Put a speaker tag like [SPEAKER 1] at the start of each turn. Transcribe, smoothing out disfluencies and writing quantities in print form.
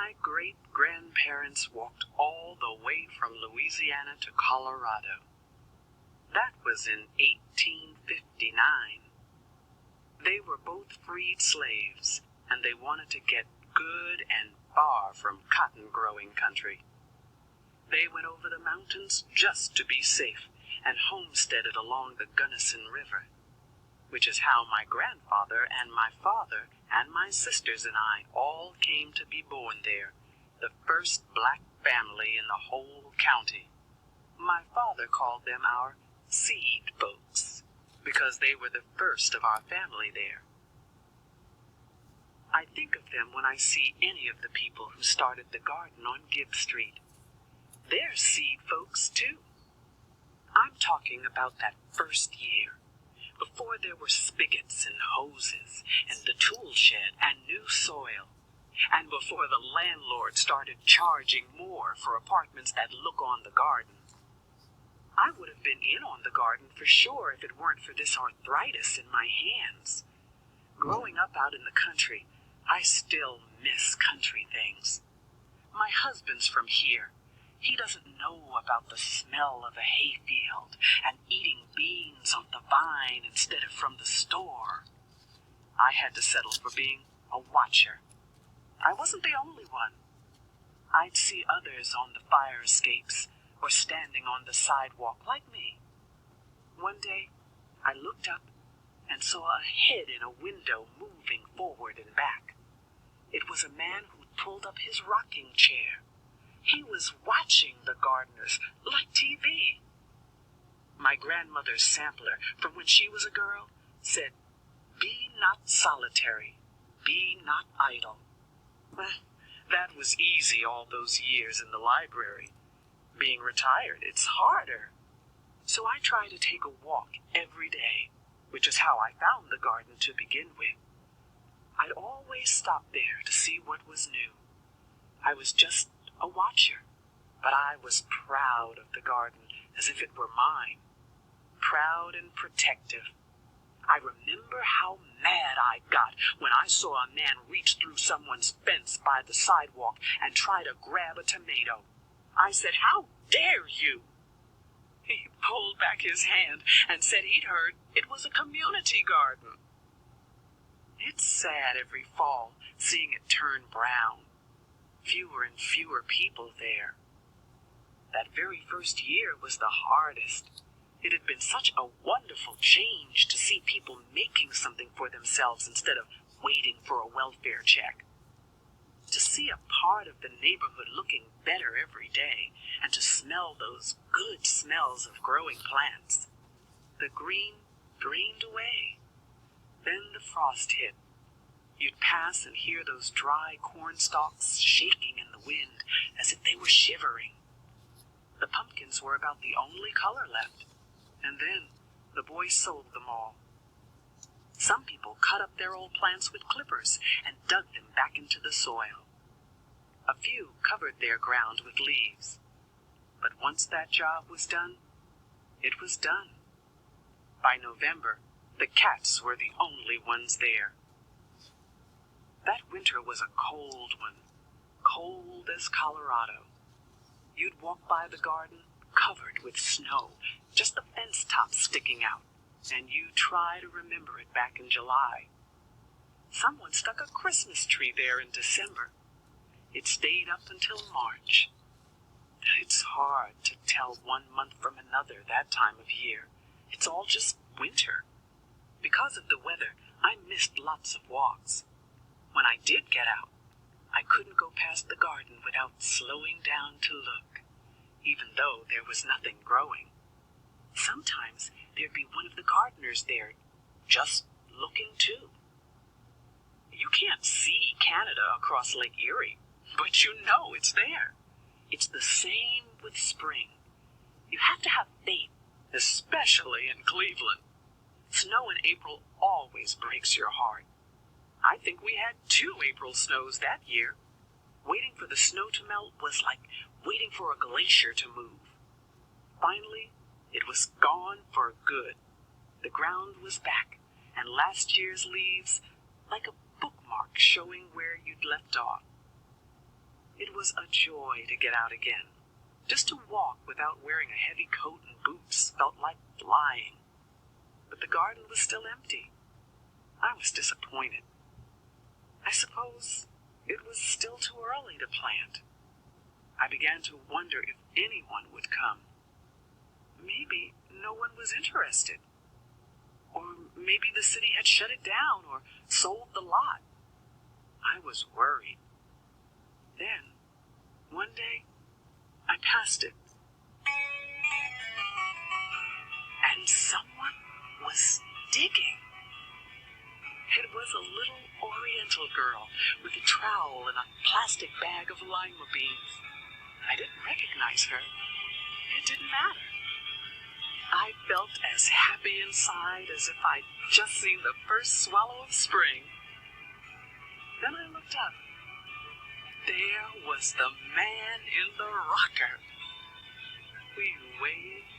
[SPEAKER 1] My great-grandparents walked all the way from Louisiana to Colorado. That was in 1859. They were both freed slaves, and they wanted to get good and far from cotton-growing country. They went over the mountains just to be safe and homesteaded along the Gunnison River, which is how my grandfather and my father and my sisters and I all came to be born there, the first black family in the whole county. My father called them our Seedfolks, because they were the first of our family there. I think of them when I see any of the people who started the garden on Gibb Street. They're Seedfolks too. I'm talking about that first year, before there were spigots and hoses and the tool shed and new soil, and before the landlord started charging more for apartments that look on the garden. I would have been in on the garden for sure if it weren't for this arthritis in my hands. Growing up out in the country, I still miss country things. My husband's from here. He doesn't know about the smell of a hayfield and eating beans off the vine instead of from the store. I had to settle for being a watcher. I wasn't the only one. I'd see others on the fire escapes or standing on the sidewalk like me. One day, I looked up and saw a head in a window moving forward and back. It was a man who'd pulled up his rocking chair. He was watching the gardeners like TV. My grandmother's sampler from when she was a girl said, "Be not solitary, be not idle." Well, that was easy all those years in the library. Being retired, it's harder. So I try to take a walk every day, which is how I found the garden to begin with. I'd always stop there to see what was new. I was just a watcher, but I was proud of the garden as if it were mine. Proud and protective. I remember how mad I got when I saw a man reach through someone's fence by the sidewalk and try to grab a tomato. I said, "How dare you?" He pulled back his hand and said he'd heard it was a community garden. It's sad every fall seeing it turn brown. Fewer and fewer people there. That very first year was the hardest. It had been such a wonderful change to see people making something for themselves instead of waiting for a welfare check. To see a part of the neighborhood looking better every day, and to smell those good smells of growing plants. The green drained away. Then the frost hit. You'd pass and hear those dry corn stalks shaking in the wind as if they were shivering. The pumpkins were about the only color left, and then the boys sold them all. Some people cut up their old plants with clippers and dug them back into the soil. A few covered their ground with leaves. But once that job was done, it was done. By November, the cats were the only ones there. That winter was a cold one, cold as Colorado. You'd walk by the garden covered with snow, just the fence tops sticking out, and you try to remember it back in July. Someone stuck a Christmas tree there in December. It stayed up until March. It's hard to tell one month from another that time of year. It's all just winter. Because of the weather, I missed lots of walks. When I did get out, I couldn't go past the garden without slowing down to look, even though there was nothing growing. Sometimes there'd be one of the gardeners there, just looking too. You can't see Canada across Lake Erie, but you know it's there. It's the same with spring. You have to have faith, especially in Cleveland. Snow in April always breaks your heart. I think we had 2 April snows that year. Waiting for the snow to melt was like waiting for a glacier to move. Finally, it was gone for good. The ground was back, and last year's leaves like a bookmark showing where you'd left off. It was a joy to get out again. Just to walk without wearing a heavy coat and boots felt like flying. But the garden was still empty. I was disappointed. I suppose it was still too early to plant. I began to wonder if anyone would come. Maybe no one was interested. Or maybe the city had shut it down or sold the lot. I was worried. Then, one day, I passed it. And someone was digging. It was a little Oriental girl with a trowel and a plastic bag of lima beans. I didn't recognize her. It didn't matter. I felt as happy inside as if I'd just seen the first swallow of spring. Then I looked up. There was the man in the rocker. We waved